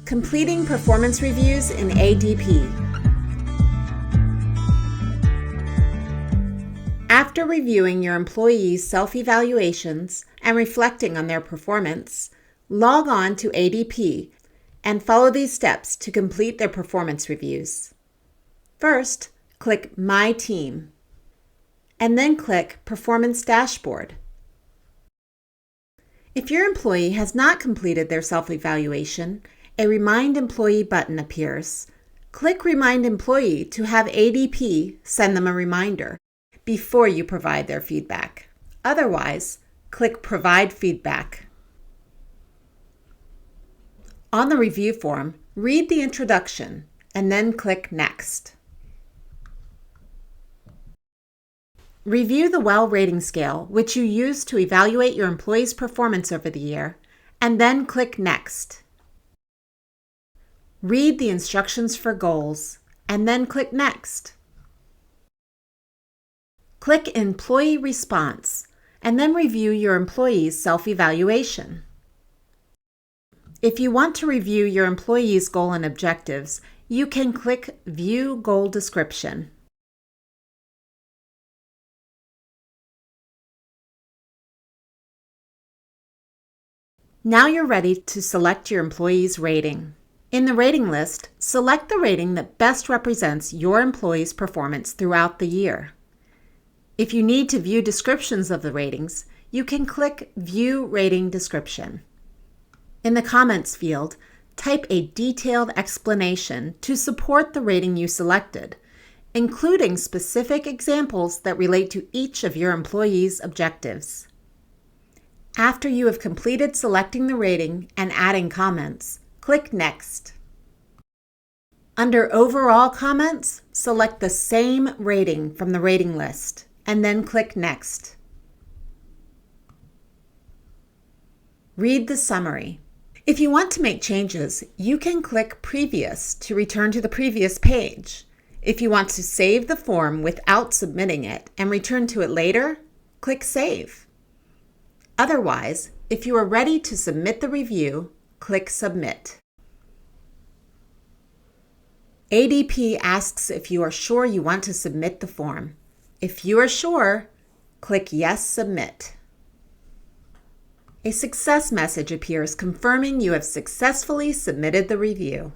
Completing performance reviews in ADP. After reviewing your employees' self-evaluations and reflecting on their performance, log on to ADP and follow these steps to complete their performance reviews. First, click My Team, and then click Performance Dashboard. If your employee has not completed their self-evaluation, a Remind Employee button appears. Click Remind Employee to have ADP send them a reminder before you provide their feedback. Otherwise, click Provide Feedback. On the review form, read the introduction and then click Next. Review the WELL rating scale, which you use to evaluate your employee's performance over the year, and then click Next. Read the instructions for goals, and then click Next. Click Employee Response, and then review your employee's self-evaluation. If you want to review your employee's goal and objectives, you can click View Goal Description. Now you're ready to select your employee's rating. In the rating list, select the rating that best represents your employee's performance throughout the year. If you need to view descriptions of the ratings, you can click View Rating Description. In the Comments field, type a detailed explanation to support the rating you selected, including specific examples that relate to each of your employees' objectives. After you have completed selecting the rating and adding comments, click Next. Under Overall Comments, select the same rating from the rating list, and then click Next. Read the summary. If you want to make changes, you can click Previous to return to the previous page. If you want to save the form without submitting it and return to it later, click Save. Otherwise, if you are ready to submit the review, click Submit. ADP asks if you are sure you want to submit the form. If you are sure, click Yes, Submit. A success message appears confirming you have successfully submitted the review.